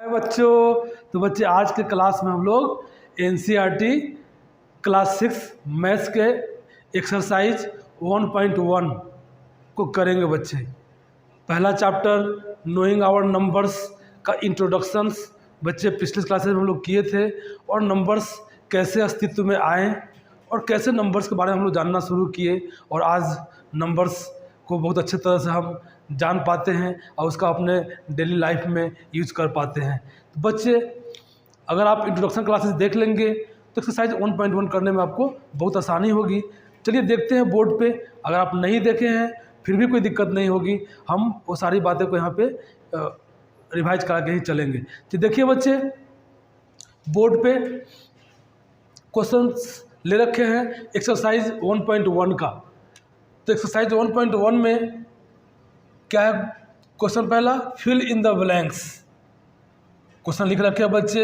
बच्चों, तो बच्चे आज के क्लास में हम लोग एनसीईआरटी क्लास 6 मैथ्स के एक्सरसाइज 1.1 को करेंगे। बच्चे पहला चैप्टर नोइंग आवर नंबर्स का इंट्रोडक्शंस बच्चे पिछले क्लासेस में हम लोग किए थे, और नंबर्स कैसे अस्तित्व में आए और कैसे नंबर्स के बारे में हम लोग जानना शुरू किए, और आज नंबर्स को बहुत अच्छे तरह से हम जान पाते हैं और उसका अपने डेली लाइफ में यूज कर पाते हैं। तो बच्चे अगर आप इंट्रोडक्शन क्लासेस देख लेंगे तो एक्सरसाइज 1.1 करने में आपको बहुत आसानी होगी। चलिए देखते हैं बोर्ड पे। अगर आप नहीं देखे हैं फिर भी कोई दिक्कत नहीं होगी, हम वो सारी बातें को यहाँ पे रिवाइज करा के ही चलेंगे। तो देखिए बच्चे, बोर्ड पे क्वेश्चंस ले रखे हैं एक्सरसाइज 1.1 का। तो एक्सरसाइज 1.1 में क्या है? क्वेश्चन पहला, fill in the blanks. Question लिख रखे हैं बच्चे,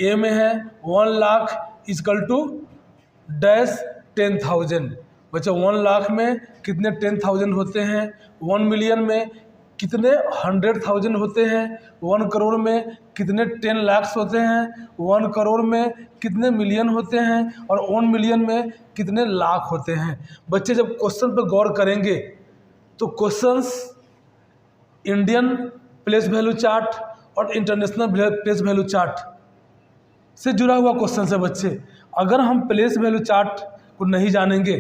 ए में है 1 लाख इक्वल टू डैश 10,000। बच्चे 1 लाख में कितने 10,000 होते हैं, 1 मिलियन में कितने 100,000 होते हैं, 1 करोड़ में कितने 10 लाख होते हैं, 1 करोड़ में कितने मिलियन होते हैं, और 1 मिलियन में कितने लाख होते हैं। बच्चे जब क्वेश्चन पर गौर करेंगे तो questions Indian place value chart और इंटरनेशनल प्लेस वैल्यू चार्ट से जुड़ा हुआ क्वेश्चन है। बच्चे अगर हम प्लेस वैल्यू चार्ट को नहीं जानेंगे,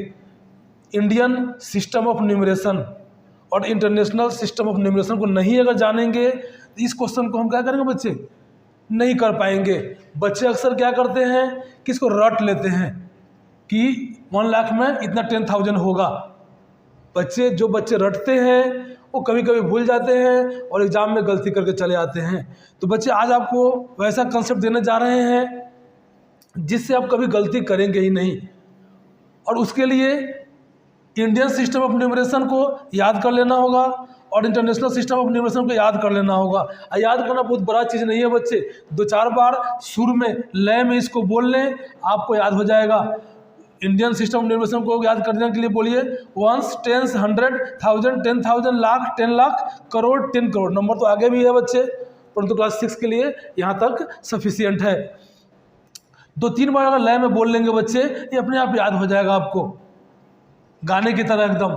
इंडियन सिस्टम ऑफ न्यूमरेशन और इंटरनेशनल सिस्टम ऑफ न्यूमरेशन को नहीं अगर जानेंगे तो इस क्वेश्चन को हम क्या करेंगे बच्चे, नहीं कर पाएंगे। बच्चे अक्सर क्या करते हैं कि इसको रट लेते हैं कि 1 लाख में इतना 10,000 होगा। बच्चे जो बच्चे रटते हैं वो कभी कभी भूल जाते हैं और एग्ज़ाम में गलती करके चले आते हैं। तो बच्चे आज आपको वैसा कंसेप्ट देने जा रहे हैं जिससे आप कभी गलती करेंगे ही नहीं, और उसके लिए इंडियन सिस्टम ऑफ न्यूमरेशन को याद कर लेना होगा और इंटरनेशनल सिस्टम ऑफ न्यूमरेशन को याद कर लेना होगा। याद करना बहुत बड़ा चीज़ नहीं है बच्चे, 2-4 बार सुर में लय में इसको बोल लें, आपको याद हो जाएगा। इंडियन सिस्टम ऑफ न्यूमरेशन को याद करने के लिए बोलिए 1, 10, 100, 1000, 10,000, लाख, 10 लाख, करोड़, 10 करोड़। नंबर तो आगे भी है बच्चे, परंतु क्लास 6 के लिए यहाँ तक सफिशियंट है। 2-3 बार अगर लय में बोल लेंगे बच्चे, ये अपने आप याद हो जाएगा आपको, गाने की तरह एकदम।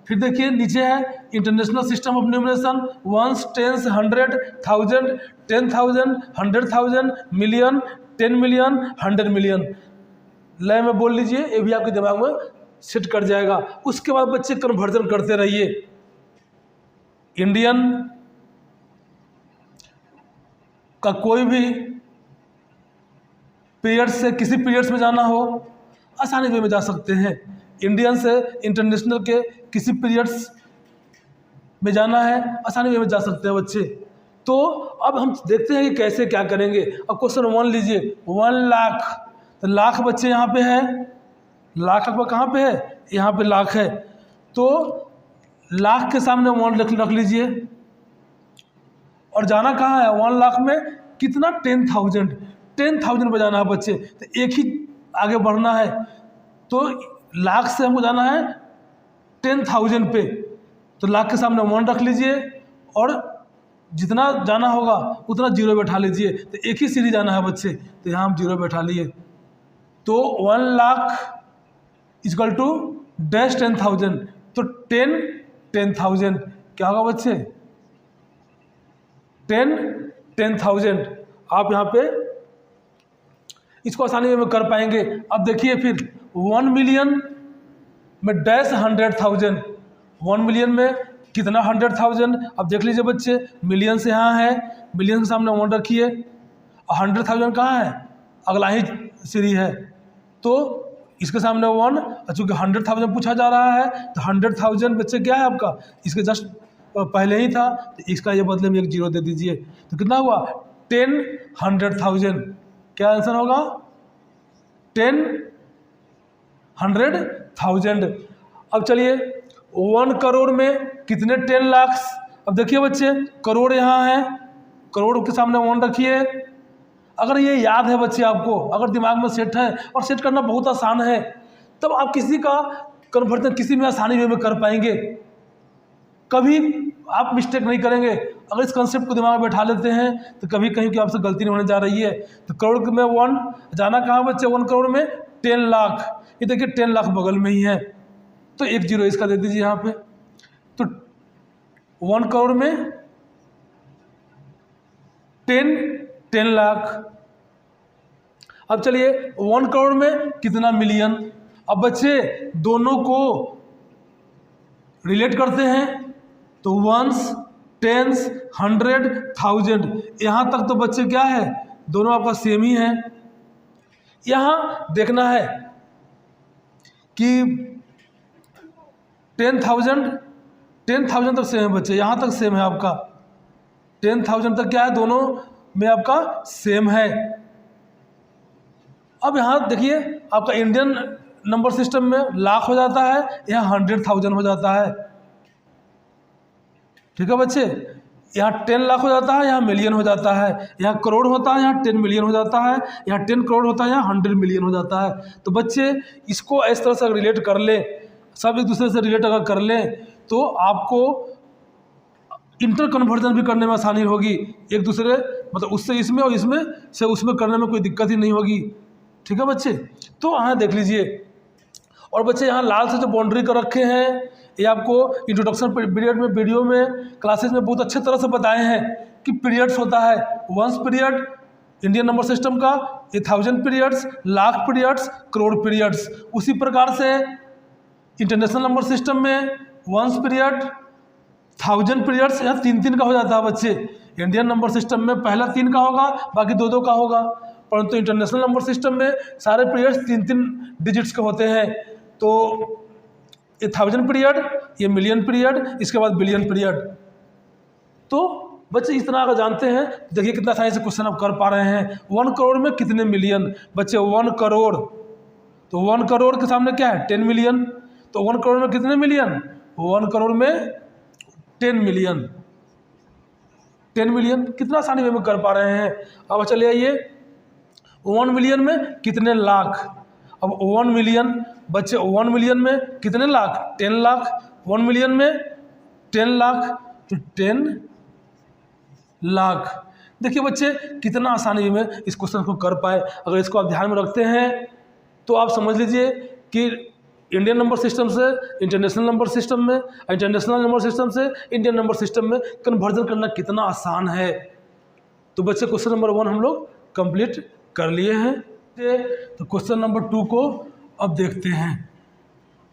फिर देखिए नीचे है international system of numeration, 1, 10, 100, 1000, 10,000, 100,000, million, 10 million, 100 million. लय में बोल लीजिए, ये भी आपके दिमाग में सेट कर जाएगा। उसके बाद बच्चे कन्वर्जन करते रहिए। इंडियन का कोई भी पीरियड से किसी पीरियड्स में जाना हो, आसानी वे में जा सकते हैं। इंडियन से इंटरनेशनल के किसी पीरियड्स में जाना है, आसानी वे में जा सकते हैं बच्चे। तो अब हम देखते हैं कि कैसे क्या करेंगे। अब क्वेश्चन 1 लीजिए, 1 लाख। तो लाख बच्चे यहाँ पे है, लाख लगभग कहाँ पे है, यहाँ पे लाख है। तो लाख के सामने 1 रख लीजिए, और जाना कहाँ है 1 लाख में कितना 10,000 पे जाना है बच्चे। तो एक ही आगे बढ़ना है, तो लाख से हमको जाना है 10,000 पे। तो लाख के सामने 1 रख लीजिए, और जितना जाना होगा उतना 0 बैठा लीजिए। तो एक ही सीढ़ी जाना है बच्चे, तो यहाँ हम 0 बैठा लिए। तो 1 लाख इक्वल टू डैश 10,000। तो 10,000 क्या होगा बच्चे, 10,000। आप यहाँ पे इसको आसानी में कर पाएंगे। अब देखिए फिर 1 मिलियन में डैश 100,000, 1 मिलियन में कितना 100,000। अब देख लीजिए बच्चे, मिलियन से यहाँ है, मिलियन के सामने 1 रखिए, और 100,000 कहाँ है, अगला ही सीढ़ी है। तो इसके सामने 1, चूँकि 100,000 पूछा जा रहा है तो 100,000 बच्चे क्या है आपका, इसके जस्ट पहले ही था, तो इसका ये बदले में एक 0 दे दीजिए। तो कितना हुआ 10 100,000। क्या आंसर होगा 10 100,000। अब चलिए 1 करोड़ में कितने 10 लाख। अब देखिए बच्चे, करोड़ यहाँ है, करोड़ के सामने 1 रखिए। अगर ये याद है बच्चे आपको, अगर दिमाग में सेट है, और सेट करना बहुत आसान है, तब आप किसी का कन्वर्जन किसी में आसानी वे में कर पाएंगे। कभी आप मिस्टेक नहीं करेंगे। अगर इस कंसेप्ट को दिमाग में बैठा लेते हैं तो कभी कहीं की आपसे गलती नहीं होने जा रही है। तो करोड़ में 1 जाना कहाँ बच्चे, 1 करोड़ में 10 लाख, ये देखिए 10 लाख बगल में ही है, तो 1 जीरो इसका दे दीजिए यहाँ पे। तो 1 करोड़ में 10 लाख। अब चलिए 1 करोड़ में कितना मिलियन। अब बच्चे दोनों को रिलेट करते हैं तो 1s 10s 100 1000, यहाँ तक तो बच्चे क्या है, दोनों आपका सेम ही है। यहाँ देखना है कि 10,000 तक सेम है बच्चे, यहाँ तक सेम है आपका, 10,000 तक क्या है, दोनों में आपका सेम है। अब यहाँ देखिए आपका इंडियन नंबर सिस्टम में लाख हो जाता है, यहाँ 100,000 हो जाता है। ठीक है बच्चे, यहाँ 10 लाख हो जाता है, यहाँ मिलियन हो जाता है, यहाँ करोड़ होता है, यहाँ 10 मिलियन हो जाता है, यहाँ 10 करोड़ होता है, यहाँ 100 मिलियन हो जाता है। तो बच्चे इसको इस तरह से रिलेट कर लें, सब एक दूसरे से रिलेट अगर कर लें तो आपको इंटर कन्वर्जन भी करने में आसानी होगी, एक दूसरे मतलब उससे इसमें और इसमें से उसमें करने में कोई दिक्कत ही नहीं होगी। ठीक है बच्चे, तो यहाँ देख लीजिए। और बच्चे यहाँ लाल से जो बाउंड्री कर रखे हैं, ये आपको इंट्रोडक्शन पीरियड में वीडियो में क्लासेस में बहुत अच्छे तरह से बताए हैं कि पीरियड्स होता है, 1 पीरियड इंडियन नंबर सिस्टम का, 1000 periods, lakh periods, crore periods. उसी प्रकार से इंटरनेशनल नंबर सिस्टम में 1 पीरियड 1000 पीरियड्स, यहाँ 3 का हो जाता है बच्चे। इंडियन नंबर सिस्टम में पहला 3 का होगा, बाकी 2 का होगा, परंतु इंटरनेशनल नंबर सिस्टम में सारे पीरियड्स 3 डिजिट्स के होते हैं। तो ये 1000 पीरियड, ये मिलियन पीरियड, इसके बाद बिलियन पीरियड। तो बच्चे इस तरह अगर जानते हैं, देखिए कितना आसानी से क्वेश्चन आप कर पा रहे हैं। 1 करोड़ में कितने मिलियन बच्चे, 1 करोड़, तो 1 करोड़ के सामने क्या है, 10 मिलियन। तो 1 करोड़ में कितने मिलियन, 1 करोड़ में 10 मिलियन, 10 मिलियन कितना आसानी में कर पा रहे हैं। अब चलिए आइए 1 मिलियन में कितने लाख। अब 1 मिलियन बच्चे, 1 मिलियन में कितने लाख, 10 लाख, 1 मिलियन में 10 लाख, तो 10 लाख। देखिए बच्चे कितना आसानी में इस क्वेश्चन को कर पाए। अगर इसको आप ध्यान में रखते हैं तो आप समझ लीजिए कि इंडियन नंबर सिस्टम से इंटरनेशनल नंबर सिस्टम में, इंटरनेशनल नंबर सिस्टम से इंडियन नंबर सिस्टम में कन्वर्जन करना कितना आसान है। तो बच्चे क्वेश्चन नंबर 1 हम लोग कंप्लीट कर लिए हैं। तो क्वेश्चन नंबर 2 को अब देखते हैं।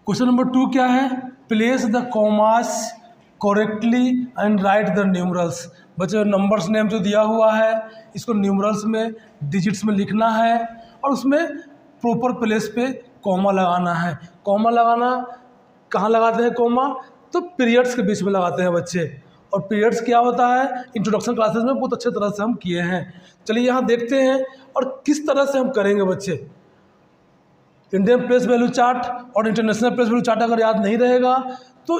क्वेश्चन नंबर 2 क्या है, place the commas correctly and write the numerals. बच्चे नंबर्स नेम जो दिया हुआ है इसको न्यूमरल्स में, डिजिट्स में लिखना है और उसमें प्रॉपर प्लेस पे कॉमा लगाना है। कॉमा लगाना कहाँ लगाते हैं कॉमा, तो पीरियड्स के बीच में लगाते हैं बच्चे। और पीरियड्स क्या होता है इंट्रोडक्शन क्लासेस में बहुत अच्छे तरह से हम किए हैं। चलिए यहाँ देखते हैं और किस तरह से हम करेंगे बच्चे। इंडियन प्लेस वैल्यू चार्ट और इंटरनेशनल प्लेस वैल्यू चार्ट अगर याद नहीं रहेगा तो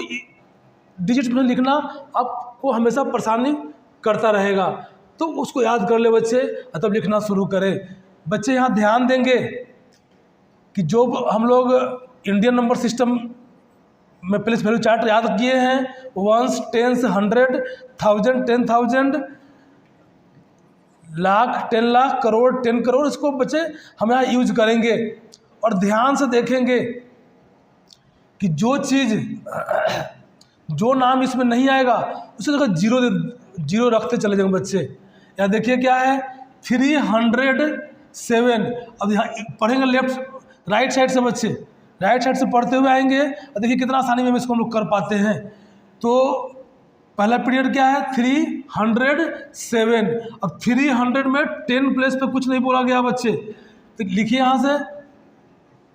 डिजिट में लिखना आपको हमेशा परेशानी करता रहेगा, तो उसको याद कर ले बच्चे, तब लिखना शुरू करें। बच्चे यहाँ ध्यान देंगे कि जो हम लोग इंडियन नंबर सिस्टम में प्लेस वैल्यू चार्ट याद किए हैं, 1s 10s 100 1000 10,000 लाख 10 लाख, करोड़ 10 करोड़, इसको बच्चे हम यहाँ यूज करेंगे। और ध्यान से देखेंगे कि जो चीज़, जो नाम इसमें नहीं आएगा उसे जगह जीरो रखते चले जाएंगे बच्चे। यहाँ देखिए क्या है 307। अब यहाँ पढ़ेंगे लेफ्ट राइट साइड से बच्चे, राइट साइड से पढ़ते हुए आएंगे और देखिए कितना आसानी में इसको हम लोग कर पाते हैं। तो पहला पीरियड क्या है 307। अब 300 में 10 प्लेस पे कुछ नहीं बोला गया बच्चे, तो लिखिए यहाँ से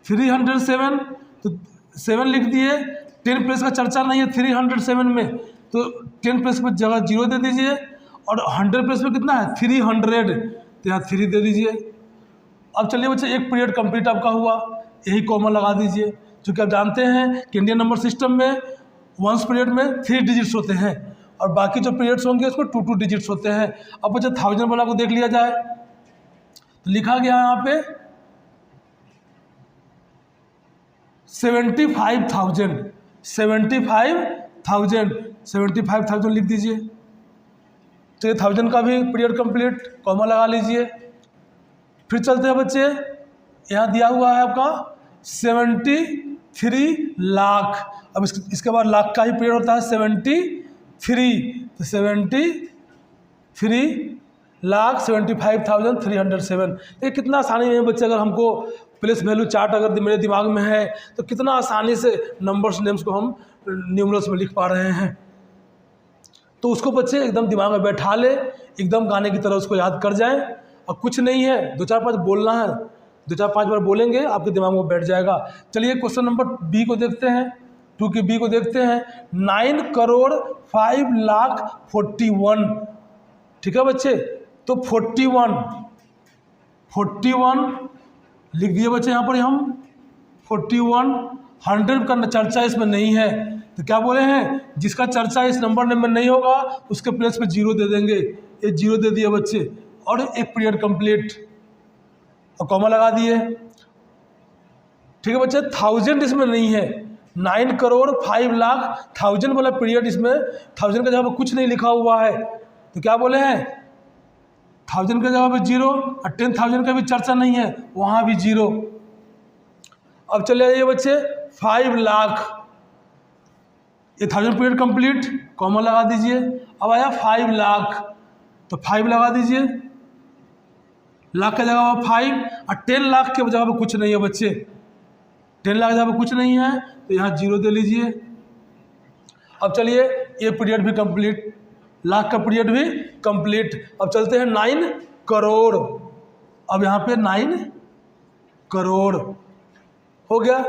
307, तो 7 लिख दिए, 10 प्लेस का चर्चा नहीं है 307 में, तो 10 प्लेस पर जगह 0 दे दीजिए और 100 प्लेस पे कितना है 300, तो यहाँ 3 दे दीजिए। अब चलिए बच्चे एक पीरियड कंप्लीट आपका हुआ, यही कॉमन लगा दीजिए। क्योंकि आप जानते हैं कि इंडियन नंबर सिस्टम में 1 पीरियड में 3 डिजिट्स होते हैं और बाकी जो पीरियड्स होंगे उसमें 2 डिजिट्स होते हैं। अब बच्चे 1000 वाला को देख लिया जाए तो लिखा गया यहाँ पे 75,000 75,000 लिख दीजिए। तो ये 1000 का भी पीरियड कंप्लीट, कॉमा लगा लीजिए। फिर चलते हैं बच्चे, यहाँ दिया हुआ है आपका 73 लाख। अब इसके बाद लाख का ही पीरियड होता है 73, तो 73,75,307। ये कितना आसानी है बच्चे, अगर हमको प्लेस वैल्यू चार्ट अगर मेरे दिमाग में है तो कितना आसानी से नंबर्स नेम्स को हम न्यूमरल्स में लिख पा रहे हैं। तो उसको बच्चे एकदम दिमाग में बैठा ले, एकदम गाने की तरह उसको याद कर जाएं। और कुछ नहीं है, 2-4-5 बोलना है, 2-4-5 बार बोलेंगे आपके दिमाग में बैठ जाएगा। चलिए क्वेश्चन नंबर बी को देखते हैं, 2 की बी को देखते हैं। 9,05,41,000, ठीक है बच्चे। तो 41 लिख दिए बच्चे यहाँ पर हम 41। 100 का चर्चा इसमें नहीं है, तो क्या बोले हैं, जिसका चर्चा इस नंबर नेम में नहीं होगा उसके प्लेस पे 0 दे देंगे। ये 0 दे दिए बच्चे, और एक पीरियड कंप्लीट और कॉमा लगा दिए। ठीक है बच्चे, 1000 इसमें नहीं है। 9,05,00,000 वाला पीरियड इसमें 1000 का जगह पर कुछ नहीं लिखा हुआ है, तो क्या बोले हैं 1000 के जगह पे 0, और 10,000 का भी चर्चा नहीं है, वहाँ भी 0। अब चले आइए बच्चे 5 लाख, ये 1000 पीरियड कंप्लीट, कॉमा लगा दीजिए। अब आया 5 लाख, तो 5 लगा दीजिए, लाख का जगह पर 5, और 10 लाख के जगह पर कुछ नहीं है बच्चे। 10 लाख जगह पर कुछ नहीं है, तो यहाँ 0 दे लीजिए। अब चलिए ये पीरियड भी कंप्लीट, लाख का पीरियड भी कंप्लीट। अब चलते हैं 9 करोड़। अब यहाँ पे 9 करोड़ हो गया।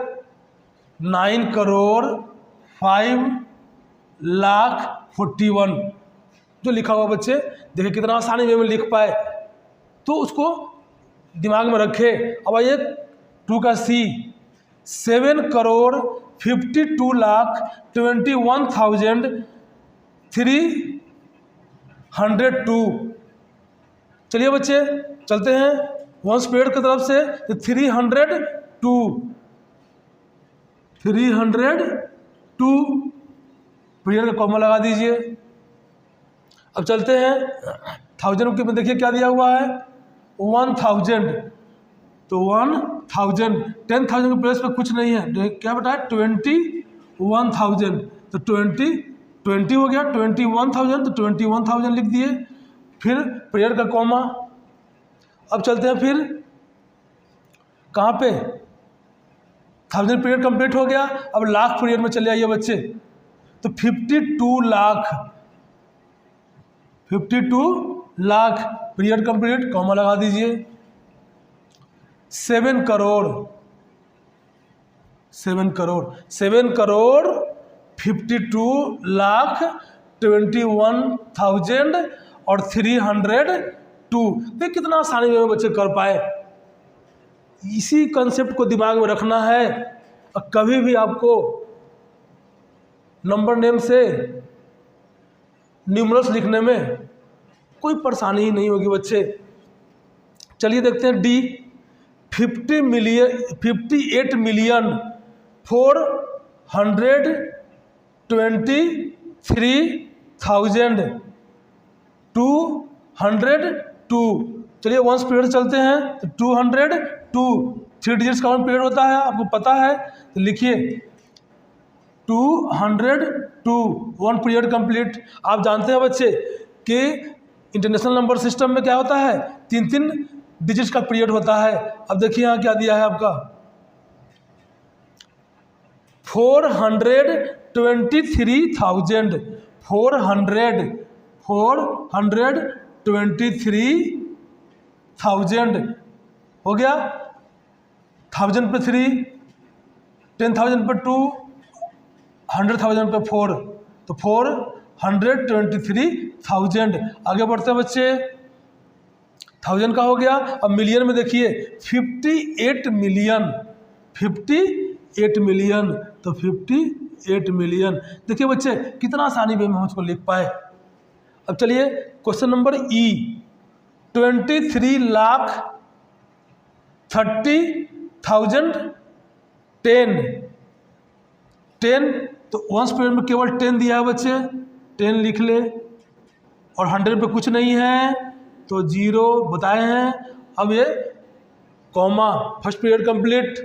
9,05,41,000 जो लिखा हुआ बच्चे, देखिए कितना आसानी में लिख पाए, तो उसको दिमाग में रखे। अब आइए 2 का सी, 7,52,21,302। चलिए बच्चे चलते हैं वंश पीरियड की तरफ से, तो 302 पीरियड का कॉमा लगा दीजिए। अब चलते हैं 1000 के में, देखिए क्या दिया हुआ है 1000, तो 1000। 10,000 के प्लेस पे कुछ नहीं है, क्या बताया 21,000, तो 20 हो गया। 21,000, तो 21,000 लिख दिए, फिर पीरियड का कॉमा। अब चलते हैं फिर कहाँ पे, 1000 पीरियड कंप्लीट हो गया। अब लाख पीरियड में चले आइए बच्चे, तो 52 लाख पीरियड कंप्लीट, कॉमा लगा दीजिए। 7 करोड़ 52,21,000 और 302। देख कितना आसानी में बच्चे कर पाए। इसी कंसेप्ट को दिमाग में रखना है, और कभी भी आपको नंबर नेम से न्यूमरल्स लिखने में कोई परेशानी ही नहीं होगी बच्चे। चलिए देखते हैं डी, 58,423,202। चलिए वंस पीरियड चलते हैं, तो 202 3 डिजिट्स का वन पीरियड होता है, आपको पता है, तो लिखिए 202 1 पीरियड कंप्लीट। आप जानते हैं बच्चे कि इंटरनेशनल नंबर सिस्टम में क्या होता है, 3 डिजिट्स का पीरियड होता है। अब देखिए यहाँ क्या दिया है आपका 423,000 423,000 हो गया। 1000 पे 3, 10,000 पे 2, 100,000 पे 4, तो 423,000। आगे बढ़ते हैं बच्चे, 1000 का हो गया। अब मिलियन में देखिए 58 मिलियन, तो 58 मिलियन। देखिए बच्चे कितना आसानी में हम उसको लिख पाए। अब चलिए क्वेश्चन नंबर ई, 23,30,10 तो वंस पीरियड में केवल 10 दिया है बच्चे, 10 लिख ले, और 100 पे कुछ नहीं है तो 0 बताए हैं। अब ये कॉमा, फर्स्ट पीरियड कंप्लीट।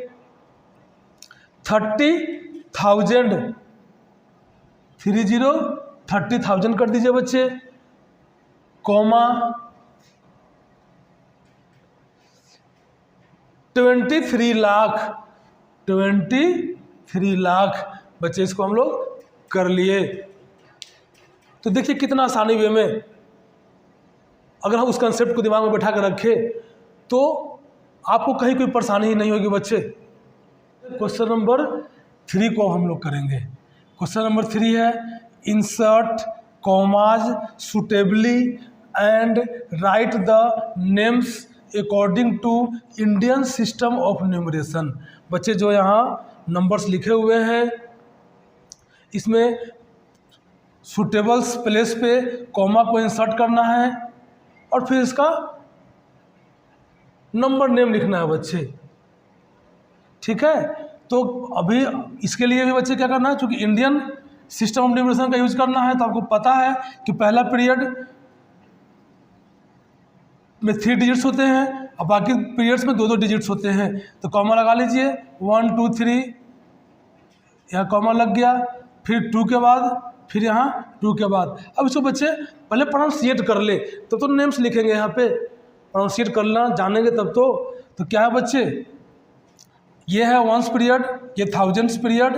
30,000 30,000 कर दीजिए बच्चे, कॉमा 23 लाख, 23 लाख बच्चे, इसको हम लोग कर लिए। तो देखिए कितना आसानी वे में, अगर हम उस कंसेप्ट को दिमाग में बैठा कर रखें तो आपको कहीं कोई परेशानी ही नहीं होगी बच्चे। क्वेश्चन नंबर 3 को हम लोग करेंगे। क्वेश्चन नंबर 3 है insert commas suitably and write the names according to Indian system of numeration. बच्चे जो यहाँ नंबर्स लिखे हुए हैं इसमें सुटेबल्स प्लेस पे कॉमा को इंसर्ट करना है और फिर इसका नंबर नेम लिखना है बच्चे, ठीक है। तो अभी इसके लिए भी बच्चे क्या करना है, क्योंकि इंडियन सिस्टम ऑफ न्यूमरेशन का यूज करना है तो आपको पता है कि पहला पीरियड में 3 डिजिट्स होते हैं और बाकी पीरियड्स में 2-2 डिजिट्स होते हैं। तो कॉमा लगा लीजिए, 1 2 3, यहाँ कॉमा लग गया, फिर 2 के बाद, फिर यहाँ 2 के बाद। अब इसको बच्चे पहले प्रोनाउंसिएट कर ले तो नेम्स लिखेंगे, यहाँ पे प्रोनाउंसिएट करना जानेंगे तब तो क्या है बच्चे, ये है 1 पीरियड, ये 1000 पीरियड,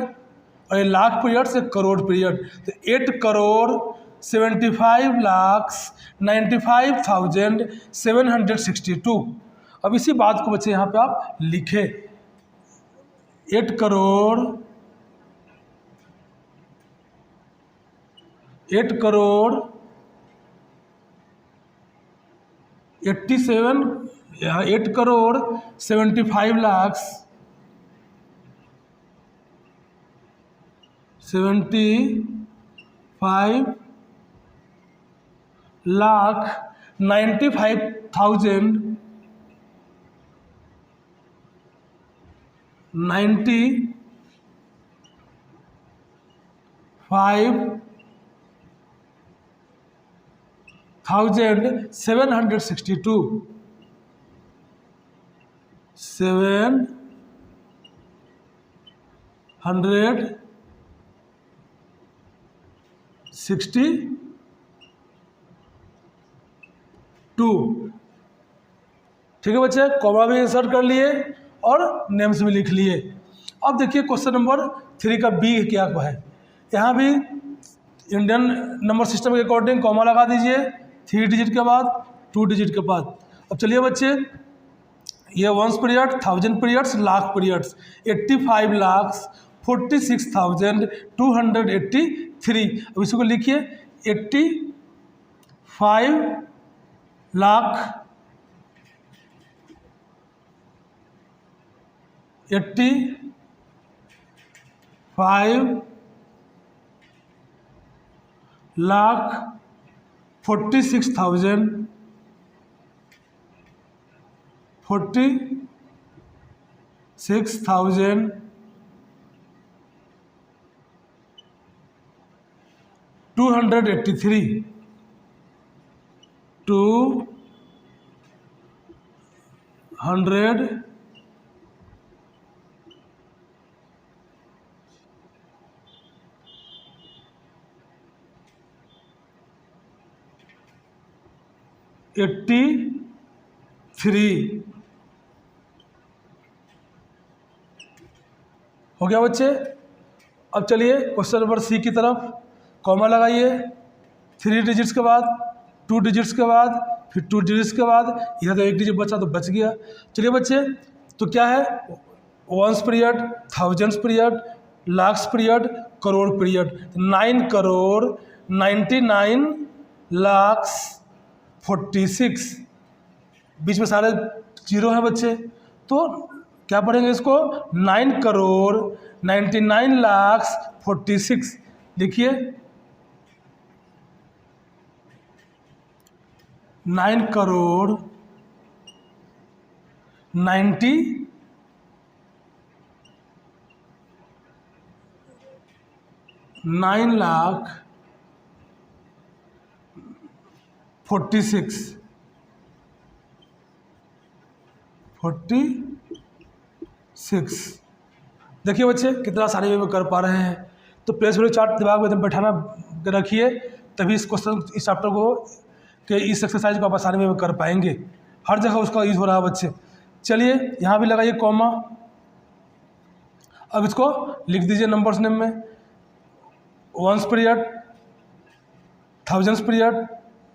और ये लाख पीरियड से करोड़ पीरियड। तो 8,75,95,762। अब इसी बात को बच्चे यहाँ पे आप लिखे, 8 करोड़ 87, 8 करोड़ 75 लाख 95,95,000 762 762, ठीक है बच्चे। कॉमा भी इंसर्ट कर लिए और नेम्स भी लिख लिए। अब देखिए क्वेश्चन नंबर 3 का बी क्या है, यहाँ भी इंडियन नंबर सिस्टम के अकॉर्डिंग कॉमा लगा दीजिए 3 डिजिट के बाद, 2 डिजिट के बाद। अब चलिए बच्चे, ये 1 पीरियड, 1000 पीरियड्स, लाख पीरियड्स, 85,46,283। अब इसको लिखिए 85 लाख 46,283 283 हो गया बच्चे। अब चलिए क्वेश्चन नंबर सी की तरफ, कॉमा लगाइए 3 डिजिट्स के बाद, 2 डिजिट्स के बाद, फिर 2 डिजिट्स के बाद, यह तो 1 डिजिट बचा तो बच गया। चलिए बच्चे, तो क्या है 1 period, 1000 period, lakh period, crore period. 9 crore 99,46,000, बीच में सारे 0 हैं बच्चे, तो क्या पढ़ेंगे इसको, 9 करोड़ 99,46,000 लिखिए, 9 करोड़ 99,46,000 46 देखिए बच्चे कितना आसानी में कर पा रहे हैं। तो प्लेस वैल्यू चार्ट दिमाग में एकदम बैठाना रखिए, तभी इस क्वेश्चन इस चैप्टर को के इस एक्सरसाइज को आप आसानी में कर पाएंगे। हर जगह उसका यूज हो रहा है बच्चे। चलिए यहाँ भी लगाइए कॉमा। अब इसको लिख दीजिए नंबर्स नेम में, ones period, thousands period,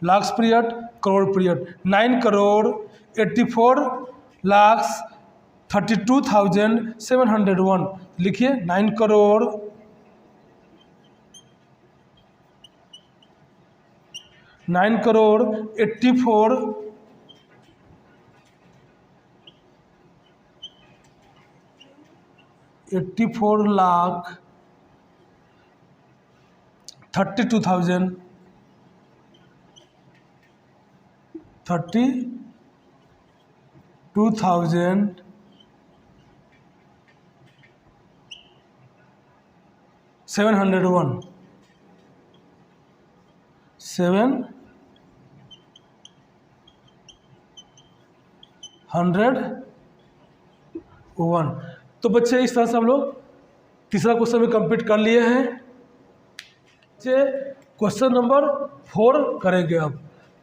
lakhs period, crore period. 9,84,32,701 लिखिए। 9,84 लाख 32,701 701। तो बच्चे इस तरह से हम लोग तीसरा क्वेश्चन भी कंप्लीट कर लिए हैं। बच्चे क्वेश्चन नंबर 4 करेंगे। अब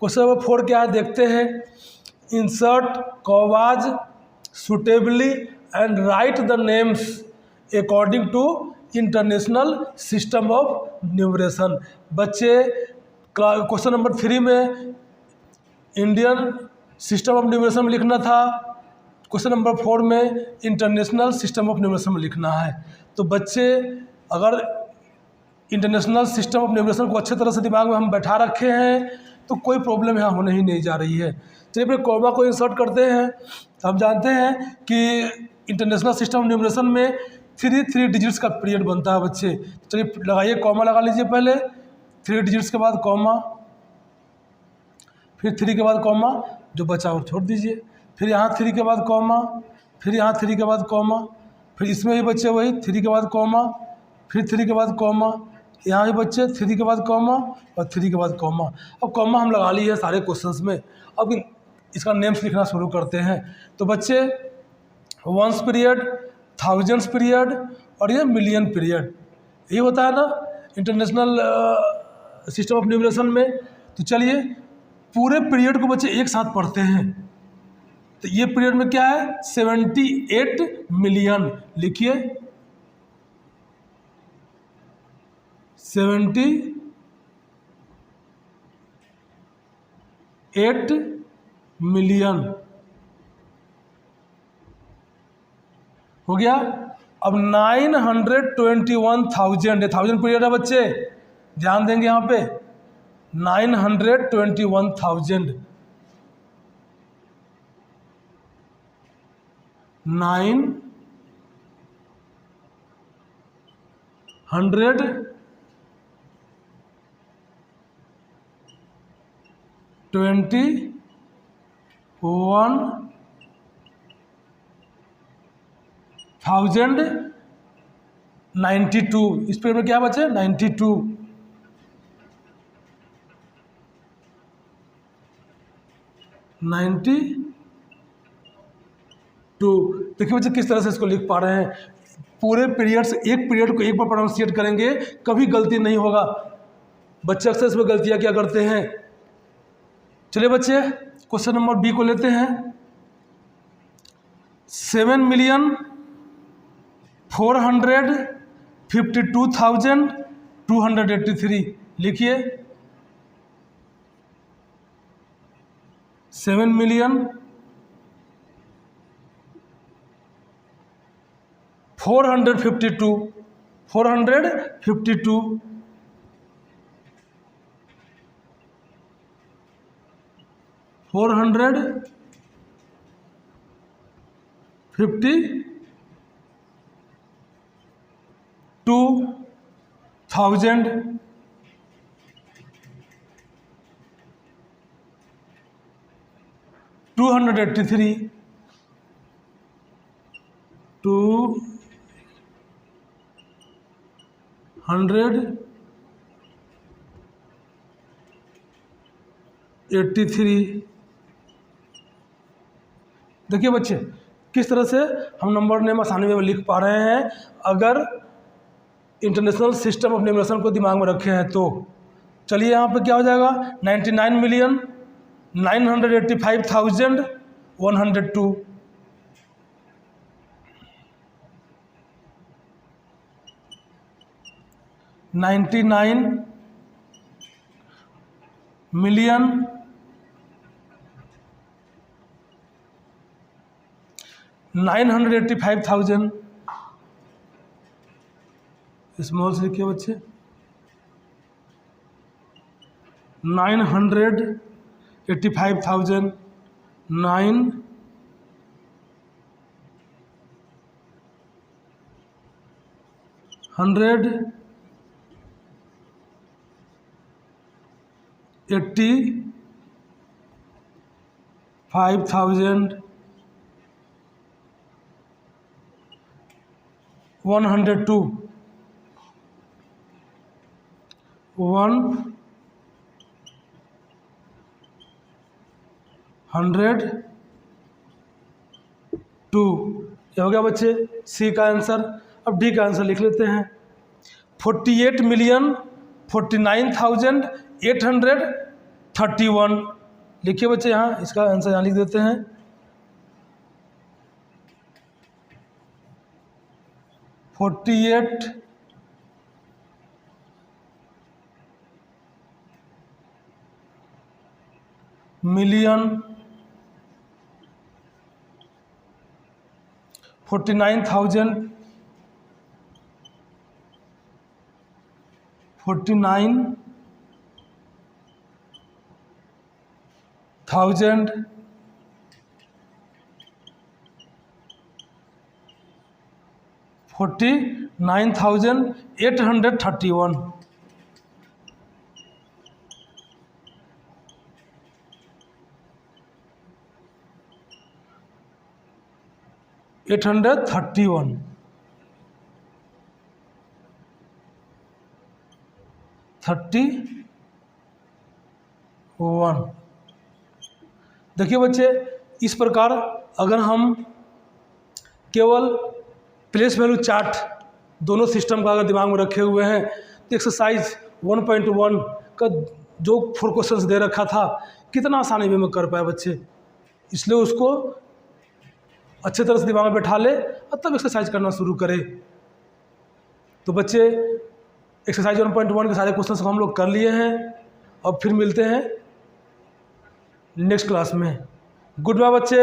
क्वेश्चन नंबर 4 क्या है देखते हैं। Insert commas suitably and write the names according to international system of numeration. बच्चे क्वेश्चन नंबर 3 में इंडियन सिस्टम ऑफ न्यूमरेशन में लिखना था, क्वेश्चन नंबर 4 में इंटरनेशनल सिस्टम ऑफ न्यूमरेशन में लिखना है। तो बच्चे अगर इंटरनेशनल सिस्टम ऑफ न्यूमरेशन को अच्छे तरह से दिमाग में हम बैठा रखे हैं तो कोई प्रॉब्लम यहाँ होने ही नहीं जा रही है। चलिए फिर कॉमा को इंसर्ट करते हैं। तो हम जानते हैं कि इंटरनेशनल सिस्टम ऑफ न्यूमरेशन में 3 डिजिट्स का पीरियड बनता है बच्चे। चलिए लगाइए, कॉमा लगा लीजिए पहले, 3 डिजिट्स के बाद कॉमा, फिर 3 के बाद कॉमा, जो बचा और छोड़ दीजिए, फिर यहाँ 3 के बाद कॉमा, फिर यहाँ 3 के बाद कॉमा, फिर इसमें भी बच्चे वही 3 के बाद कॉमा, फिर 3 के बाद कॉमा, यहाँ भी बच्चे 3 के बाद कॉमा और 3 के बाद कॉमा। अब कॉमा हम लगा लिए हैं सारे क्वेश्चंस में। अब इसका नेम्स लिखना शुरू करते हैं। तो बच्चे वंस पीरियड, थाउजेंड्स पीरियड और ये मिलियन पीरियड, यही होता है ना इंटरनेशनल सिस्टम ऑफ न्यूमरेशन में। तो चलिए पूरे पीरियड को बच्चे एक साथ पढ़ते हैं। तो ये पीरियड में क्या है 78 मिलियन लिखिए। 78 मिलियन हो गया। अब 921,000, 1000 पीरियड है बच्चे, ध्यान देंगे यहाँ पे 921,000, 921,092। इस पीरियड में क्या बचे 92। देखिए बच्चे किस तरह से इसको लिख पा रहे हैं। पूरे पीरियड से एक पीरियड को एक बार प्रोनाउंसिएट करेंगे, कभी गलती नहीं होगा। बच्चे अक्सर इसमें गलतियां क्या करते हैं। चलिए बच्चे क्वेश्चन नंबर बी को लेते हैं। 7,452,283 लिखिए। 7,452,452 452,000 283 283 83। देखिए बच्चे किस तरह से हम नंबर नेम आसानी में लिख पा रहे हैं अगर इंटरनेशनल सिस्टम ऑफ न्यूमरेशन को दिमाग में रखे हैं तो। चलिए यहाँ पे क्या हो जाएगा 99,985,102। 99,985,000 स्मॉल से लिखिए बच्चे 985,000 985,102 102। ये हो गया बच्चे सी का आंसर। अब डी का आंसर लिख लेते हैं 48,49,831। लिखिए बच्चे यहाँ इसका आंसर यहाँ लिख देते हैं 49,831। 831 31। देखिए बच्चे इस प्रकार अगर हम केवल प्लेस वैल्यू चार्ट दोनों सिस्टम का अगर दिमाग में रखे हुए हैं तो एक्सरसाइज 1.1 का जो 4 क्वेश्चंस दे रखा था कितना आसानी में कर पाए बच्चे। इसलिए उसको अच्छे तरह से दिमाग में बैठा ले और तब एक्सरसाइज करना शुरू करे। तो बच्चे एक्सरसाइज 1.1 के सारे क्वेश्चंस हम लोग कर लिए हैं। अब फिर मिलते हैं नेक्स्ट क्लास में। गुड बाय बच्चे।